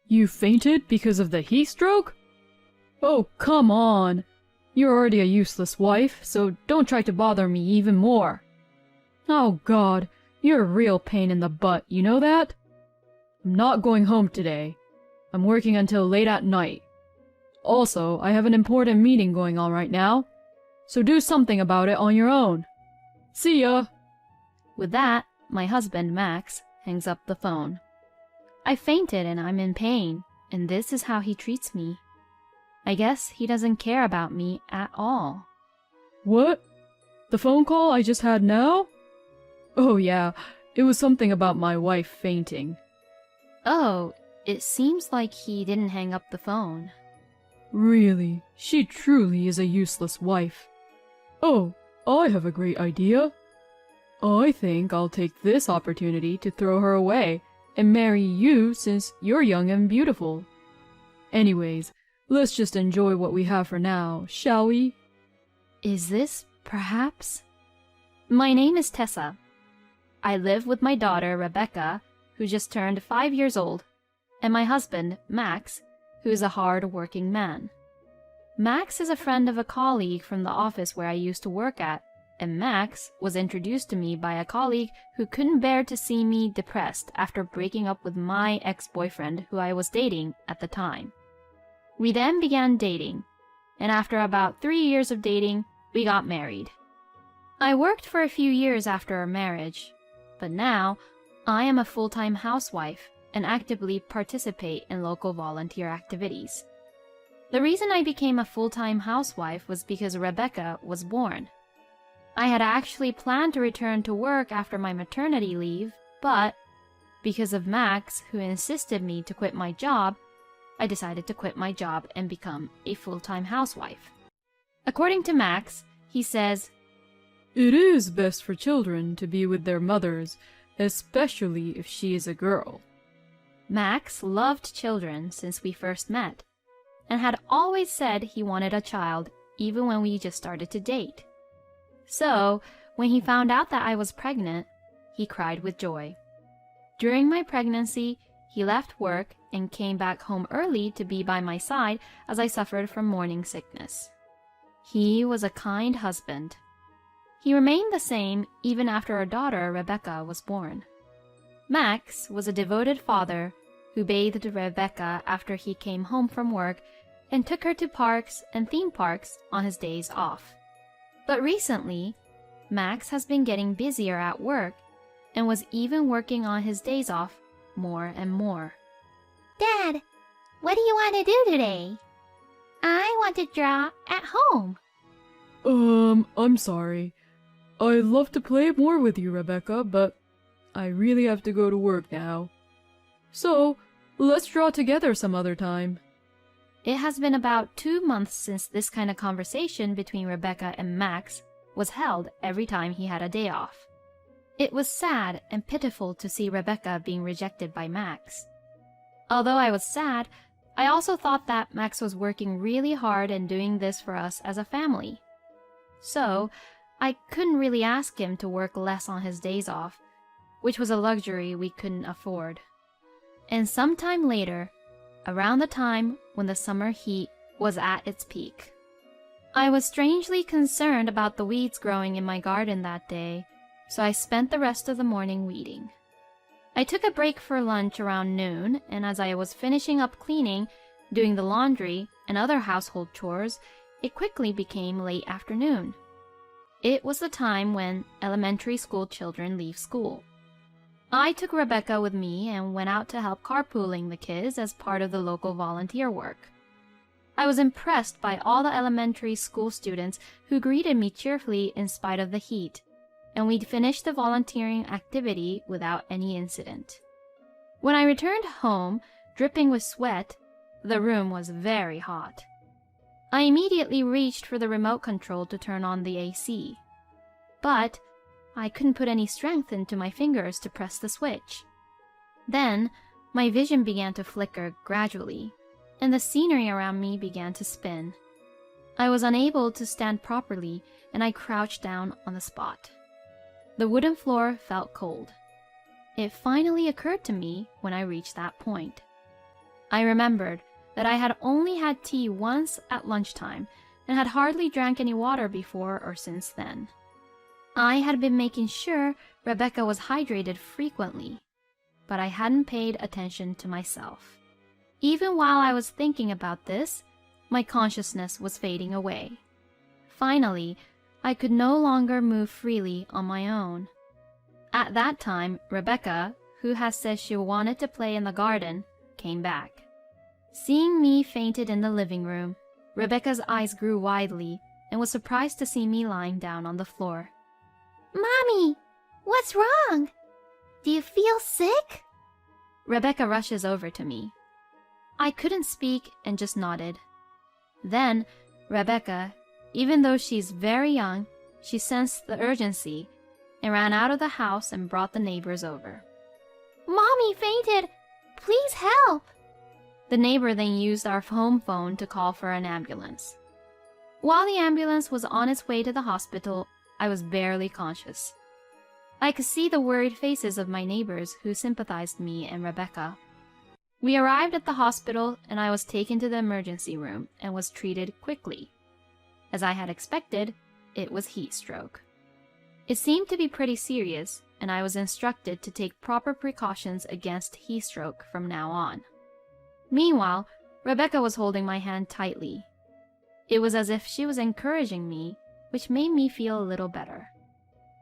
You fainted because of the heat stroke? Oh, come on. You're already a useless wife, so don't try to bother me even more. Oh God, you're a real pain in the butt, you know that? I'm not going home today. I'm working until late at night. Also, I have an important meeting going on right now, so do something about it on your own. See ya! With that, my husband, Max, hangs up the phone. I fainted and I'm in pain, and this is how he treats me. I guess he doesn't care about me at all. What? The phone call I just had now? Oh yeah, it was something about my wife fainting. Oh, it seems like he didn't hang up the phone. Really, she truly is a useless wife. Oh, I have a great idea. I think I'll take this opportunity to throw her away and marry you since you're young and beautiful. Anyways, let's just enjoy what we have for now, shall we? Is this, perhaps? My name is Tessa. I live with my daughter, Rebecca, who just turned 5 years old, and my husband, Max, who is a hard-working man. Max is a friend of a colleague from the office where I used to work at, and Max was introduced to me by a colleague who couldn't bear to see me depressed after breaking up with my ex-boyfriend who I was dating at the time. We then began dating, and after about 3 years of dating, we got married. I worked for a few years after our marriage, but now I am a full-time housewife and actively participate in local volunteer activities. The reason I became a full-time housewife was because Rebecca was born. I had actually planned to return to work after my maternity leave, but because of Max, who insisted me to quit my job, I decided to quit my job and become a full-time housewife. According to Max, he says, It is best for children to be with their mothers, especially if she is a girl. Max loved children since we first met, and had always said he wanted a child even when we just started to date. So, when he found out that I was pregnant, he cried with joy. During my pregnancy, he left work and came back home early to be by my side as I suffered from morning sickness. He was a kind husband. He remained the same even after our daughter, Rebecca, was born. Max was a devoted father who bathed Rebecca after he came home from work and took her to parks and theme parks on his days off. But recently, Max has been getting busier at work and was even working on his days off more and more. Dad, what do you want to do today? I want to draw at home. I'm sorry. I'd love to play more with you, Rebecca, but I really have to go to work now. So, let's draw together some other time. It has been about 2 months since this kind of conversation between Rebecca and Max was held every time he had a day off. It was sad and pitiful to see Rebecca being rejected by Max. Although I was sad, I also thought that Max was working really hard and doing this for us as a family. So, I couldn't really ask him to work less on his days off, which was a luxury we couldn't afford. And sometime later, around the time when the summer heat was at its peak, I was strangely concerned about the weeds growing in my garden that day, so I spent the rest of the morning weeding. I took a break for lunch around noon, and as I was finishing up cleaning, doing the laundry, and other household chores, it quickly became late afternoon. It was the time when elementary school children leave school. I took Rebecca with me and went out to help carpooling the kids as part of the local volunteer work. I was impressed by all the elementary school students who greeted me cheerfully in spite of the heat, and we'd finished the volunteering activity without any incident. When I returned home, dripping with sweat, the room was very hot. I immediately reached for the remote control to turn on the AC, but I couldn't put any strength into my fingers to press the switch. Then, my vision began to flicker gradually, and the scenery around me began to spin. I was unable to stand properly, and I crouched down on the spot. The wooden floor felt cold. It finally occurred to me when I reached that point. I remembered that I had only had tea once at lunchtime and had hardly drank any water before or since then. I had been making sure Rebecca was hydrated frequently, but I hadn't paid attention to myself. Even while I was thinking about this, my consciousness was fading away. Finally, I could no longer move freely on my own. At that time, Rebecca, who had said she wanted to play in the garden, came back. Seeing me fainted in the living room, Rebecca's eyes grew widely and was surprised to see me lying down on the floor. Mommy, what's wrong? Do you feel sick? Rebecca rushes over to me. I couldn't speak and just nodded. Then, Rebecca, even though she's very young, she sensed the urgency and ran out of the house and brought the neighbors over. Mommy fainted. Please help. The neighbor then used our home phone to call for an ambulance. While the ambulance was on its way to the hospital, I was barely conscious. I could see the worried faces of my neighbors who sympathized me and Rebecca. We arrived at the hospital and I was taken to the emergency room and was treated quickly. As I had expected, it was heat stroke. It seemed to be pretty serious, and I was instructed to take proper precautions against heat stroke from now on. Meanwhile, Rebecca was holding my hand tightly. It was as if she was encouraging me, which made me feel a little better.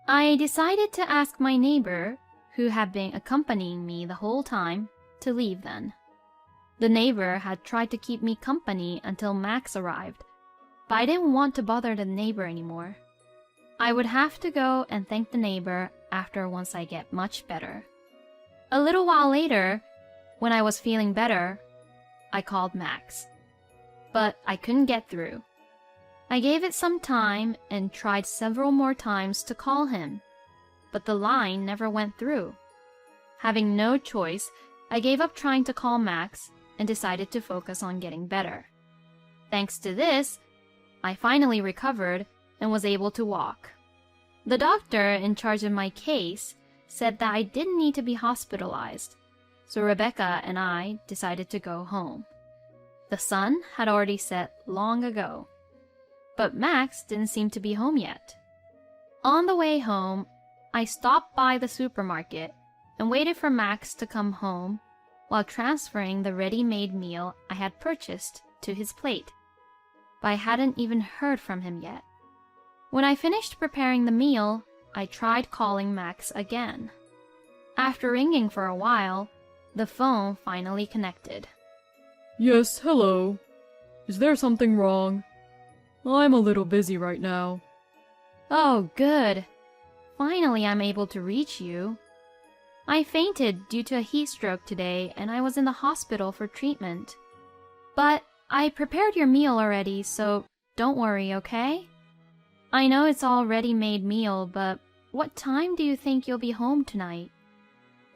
I decided to ask my neighbor, who had been accompanying me the whole time, to leave then. The neighbor had tried to keep me company until Max arrived, but I didn't want to bother the neighbor anymore. I would have to go and thank the neighbor after once I get much better. A little while later, when I was feeling better, I called Max. But I couldn't get through. I gave it some time and tried several more times to call him, but the line never went through. Having no choice, I gave up trying to call Max and decided to focus on getting better. Thanks to this, I finally recovered and was able to walk. The doctor in charge of my case said that I didn't need to be hospitalized, so Rebecca and I decided to go home. The sun had already set long ago, but Max didn't seem to be home yet. On the way home, I stopped by the supermarket and waited for Max to come home while transferring the ready-made meal I had purchased to his plate, but I hadn't even heard from him yet. When I finished preparing the meal, I tried calling Max again. After ringing for a while, the phone finally connected. Yes, hello. Is there something wrong? I'm a little busy right now. Oh, good. Finally, I'm able to reach you. I fainted due to a heat stroke today, and I was in the hospital for treatment. But I prepared your meal already, so don't worry, okay? I know it's all ready-made meal, but what time do you think you'll be home tonight?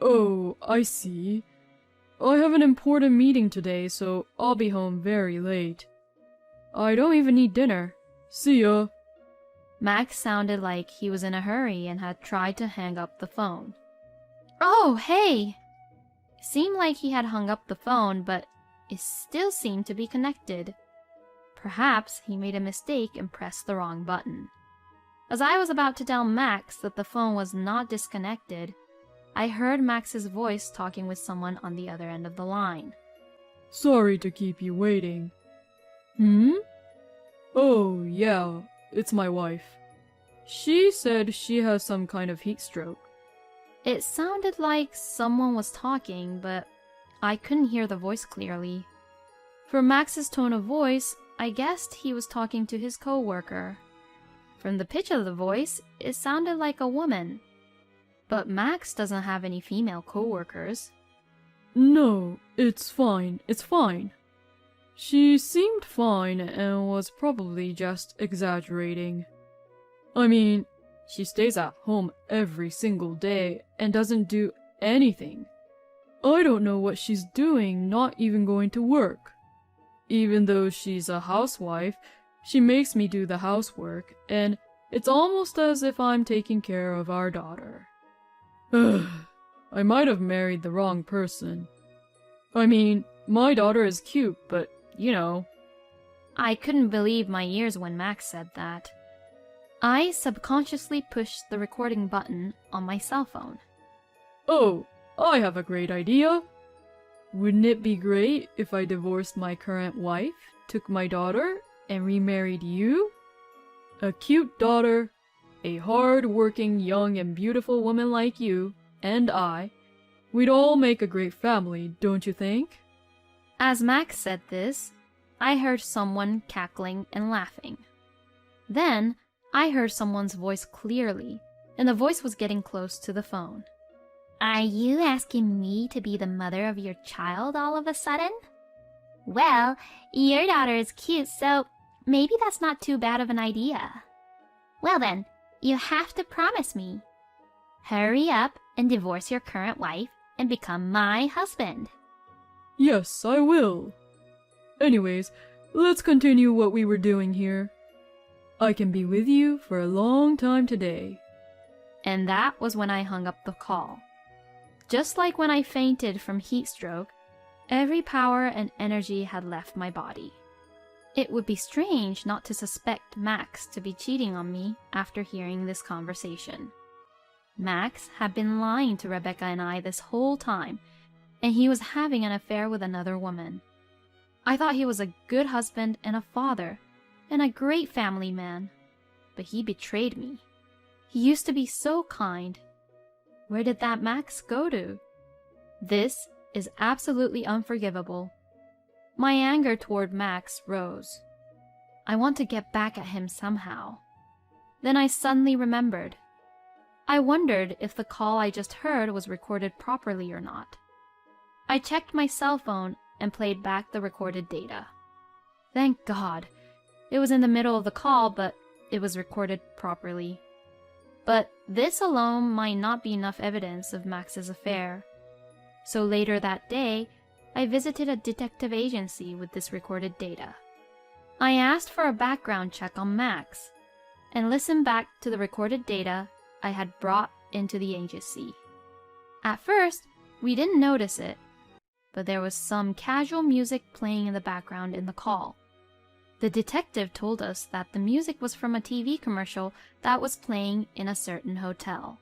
Oh, I see. I have an important meeting today, so I'll be home very late. I don't even need dinner. See ya. Max sounded like he was in a hurry and had tried to hang up the phone. Oh, hey! It seemed like he had hung up the phone, but it still seemed to be connected. Perhaps he made a mistake and pressed the wrong button. As I was about to tell Max that the phone was not disconnected, I heard Max's voice talking with someone on the other end of the line. Sorry to keep you waiting. Oh, yeah, it's my wife. She said she has some kind of heat stroke. It sounded like someone was talking, but I couldn't hear the voice clearly. From Max's tone of voice, I guessed he was talking to his co-worker. From the pitch of the voice, it sounded like a woman. But Max doesn't have any female co-workers. No, it's fine, it's fine. She seemed fine and was probably just exaggerating. I mean, she stays at home every single day and doesn't do anything. I don't know what she's doing, not even going to work. Even though she's a housewife, she makes me do the housework, and it's almost as if I'm taking care of our daughter. I might have married the wrong person. I mean, My daughter is cute, but, you know. I couldn't believe my ears when Max said that. I subconsciously pushed the recording button on my cell phone. Oh, I have a great idea. Wouldn't it be great if I divorced my current wife, took my daughter, and remarried you? A cute daughter, a hard-working, young, and beautiful woman like you, and we'd all make a great family, don't you think? As Max said this, I heard someone cackling and laughing. Then, I heard someone's voice clearly, and the voice was getting close to the phone. Are you asking me to be the mother of your child all of a sudden? Well, your daughter is cute, so maybe that's not too bad of an idea. Well then, you have to promise me. Hurry up and divorce your current wife and become my husband. Yes, I will. Anyways, let's continue what we were doing here. I can be with you for a long time today. And that was when I hung up the call. Just like when I fainted from heat stroke, every power and energy had left my body. It would be strange not to suspect Max to be cheating on me after hearing this conversation. Max had been lying to Rebecca and I this whole time, and he was having an affair with another woman. I thought he was a good husband and a father, and a great family man, but he betrayed me. He used to be so kind. Where did that Max go to? This is absolutely unforgivable. My anger toward Max rose. I want to get back at him somehow. Then I suddenly remembered. I wondered if the call I just heard was recorded properly or not. I checked my cell phone and played back the recorded data. Thank God. It was in the middle of the call, but it was recorded properly. But this alone might not be enough evidence of Max's affair. So later that day, I visited a detective agency with this recorded data. I asked for a background check on Max and listened back to the recorded data I had brought into the agency. At first, we didn't notice it, but there was some casual music playing in the background in the call. The detective told us that the music was from a TV commercial that was playing in a certain hotel.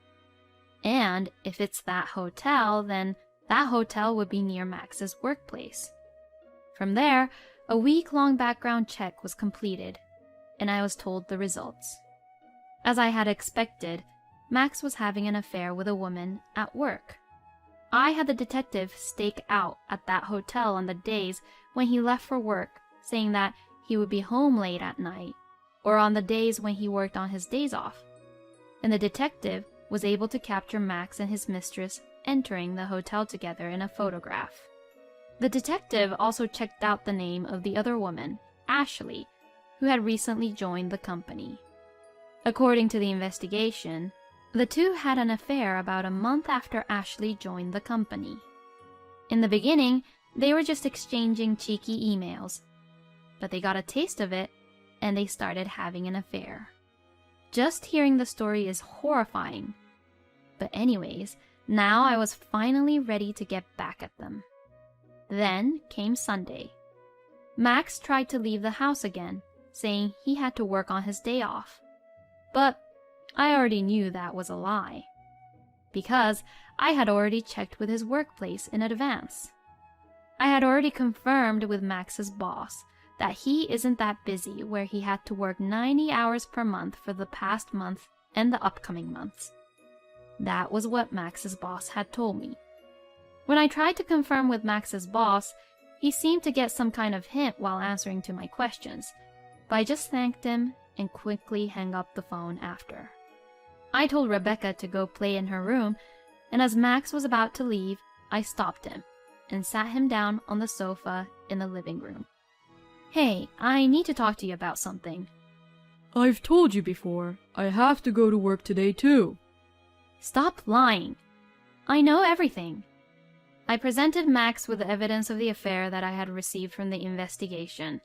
And if it's that hotel, then that hotel would be near Max's workplace. From there, a week-long background check was completed, and I was told the results. As I had expected, Max was having an affair with a woman at work. I had the detective stake out at that hotel on the days when he left for work, saying that he would be home late at night, or on the days when he worked on his days off. And the detective was able to capture Max and his mistress entering the hotel together in a photograph. The detective also checked out the name of the other woman, Ashley, who had recently joined the company. According to the investigation, the two had an affair about a month after Ashley joined the company. In the beginning, they were just exchanging cheeky emails, but they got a taste of it and they started having an affair. Just hearing the story is horrifying. But anyways, now I was finally ready to get back at them. Then came Sunday. Max tried to leave the house again, saying he had to work on his day off. But I already knew that was a lie, because I had already checked with his workplace in advance. I had already confirmed with Max's boss that he isn't that busy where he had to work 90 hours per month for the past month and the upcoming months. That was what Max's boss had told me. When I tried to confirm with Max's boss, he seemed to get some kind of hint while answering to my questions, but I just thanked him and quickly hung up the phone after. I told Rebecca to go play in her room, and as Max was about to leave, I stopped him and sat him down on the sofa in the living room. Hey, I need to talk to you about something. I've told you before, I have to go to work today too. Stop lying. I know everything. I presented Max with the evidence of the affair that I had received from the investigation.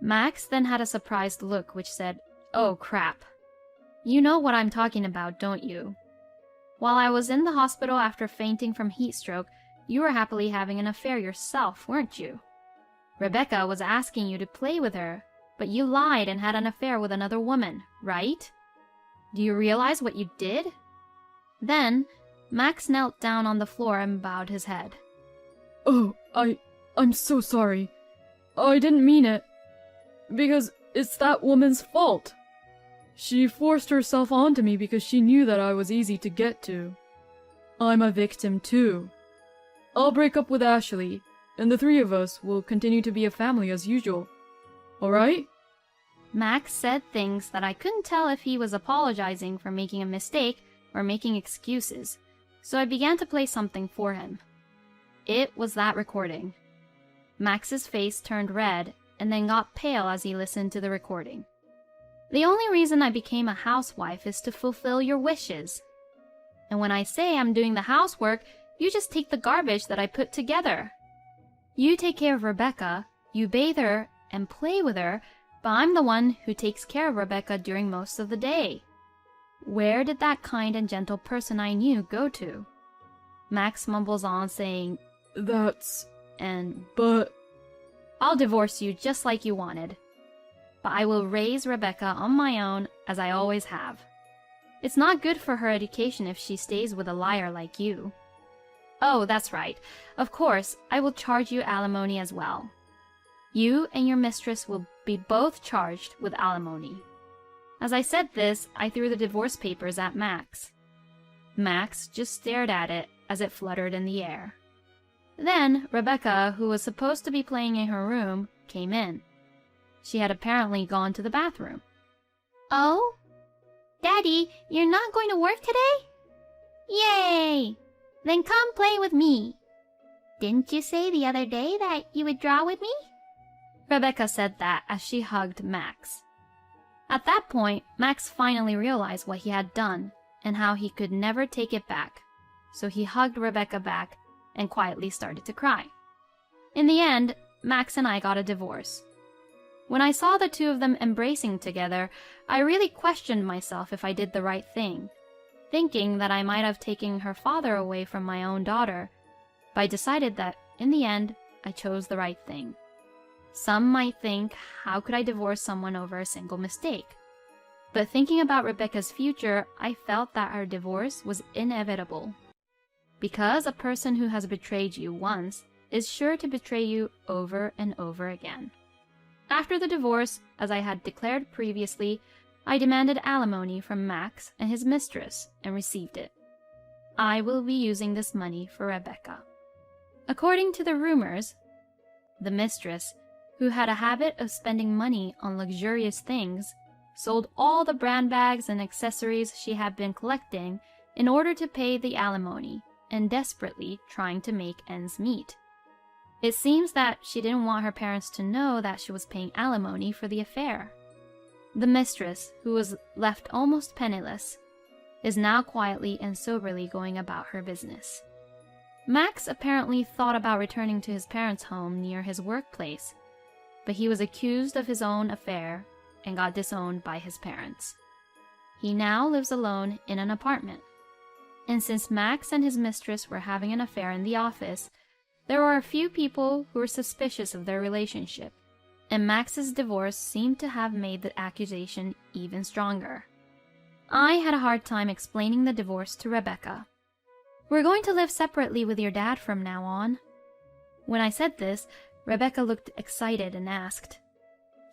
Max then had a surprised look which said, "Oh crap. You know what I'm talking about, don't you?" While I was in the hospital after fainting from heat stroke, you were happily having an affair yourself, weren't you? Rebecca was asking you to play with her, but you lied and had an affair with another woman, right? Do you realize what you did? Then, Max knelt down on the floor and bowed his head. Oh, I'm so sorry. I didn't mean it. Because it's that woman's fault. She forced herself onto me because she knew that I was easy to get to. I'm a victim too. I'll break up with Ashley, and the three of us will continue to be a family as usual. Alright? Max said things that I couldn't tell if he was apologizing for making a mistake or making excuses, so I began to play something for him. It was that recording. Max's face turned red and then got pale as he listened to the recording. The only reason I became a housewife is to fulfill your wishes. And when I say I'm doing the housework, you just take the garbage that I put together. You take care of Rebecca, you bathe her and play with her, but I'm the one who takes care of Rebecca during most of the day. Where did that kind and gentle person I knew go to? Max mumbles on saying, That's... But... I'll divorce you just like you wanted. But I will raise Rebecca on my own as I always have. It's not good for her education if she stays with a liar like you. Oh, that's right. Of course, I will charge you alimony as well. You and your mistress will be both charged with alimony. As I said this, I threw the divorce papers at Max. Max just stared at it as it fluttered in the air. Then, Rebecca, who was supposed to be playing in her room, came in. She had apparently gone to the bathroom. Oh? Daddy, you're not going to work today? Yay! Then come play with me. Didn't you say the other day that you would draw with me? Rebecca said that as she hugged Max. At that point, Max finally realized what he had done and how he could never take it back. So he hugged Rebecca back and quietly started to cry. In the end, Max and I got a divorce. When I saw the two of them embracing together, I really questioned myself if I did the right thing, thinking that I might have taken her father away from my own daughter, but I decided that, in the end, I chose the right thing. Some might think, how could I divorce someone over a single mistake? But thinking about Rebecca's future, I felt that our divorce was inevitable. Because a person who has betrayed you once is sure to betray you over and over again. After the divorce, as I had declared previously, I demanded alimony from Max and his mistress and received it. I will be using this money for Rebecca. According to the rumors, the mistress, who had a habit of spending money on luxurious things, sold all the brand bags and accessories she had been collecting in order to pay the alimony and desperately trying to make ends meet. It seems that she didn't want her parents to know that she was paying alimony for the affair. The mistress, who was left almost penniless, is now quietly and soberly going about her business. Max apparently thought about returning to his parents' home near his workplace, but he was accused of his own affair and got disowned by his parents. He now lives alone in an apartment. And since Max and his mistress were having an affair in the office, there were a few people who were suspicious of their relationship, and Max's divorce seemed to have made the accusation even stronger. I had a hard time explaining the divorce to Rebecca. We're going to live separately with your dad from now on. When I said this, Rebecca looked excited and asked,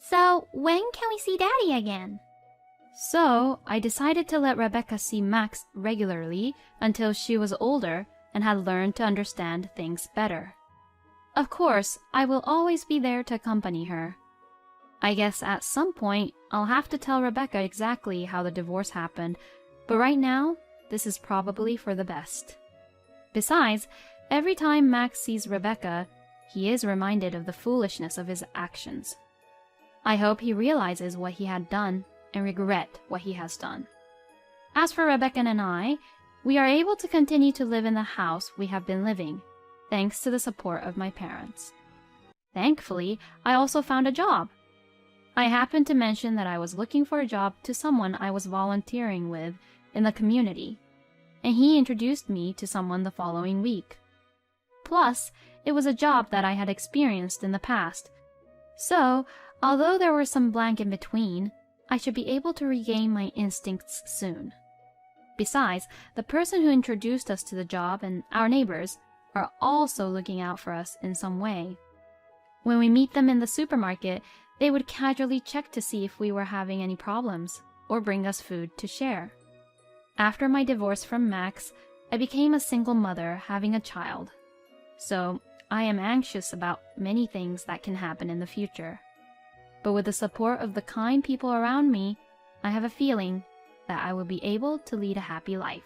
So, when can we see Daddy again? So, I decided to let Rebecca see Max regularly until she was older and had learned to understand things better. Of course, I will always be there to accompany her. I guess at some point, I'll have to tell Rebecca exactly how the divorce happened, but right now, this is probably for the best. Besides, every time Max sees Rebecca, he is reminded of the foolishness of his actions. I hope he realizes what he had done and regret what he has done. As for Rebecca and I, we are able to continue to live in the house we have been living, thanks to the support of my parents. Thankfully, I also found a job. I happened to mention that I was looking for a job to someone I was volunteering with in the community, and he introduced me to someone the following week. Plus, it was a job that I had experienced in the past. So, although there were some blank in between, I should be able to regain my instincts soon. Besides, the person who introduced us to the job and our neighbors are also looking out for us in some way. When we meet them in the supermarket, they would casually check to see if we were having any problems or bring us food to share. After my divorce from Max, I became a single mother having a child. So, I am anxious about many things that can happen in the future. But with the support of the kind people around me, I have a feeling that I will be able to lead a happy life.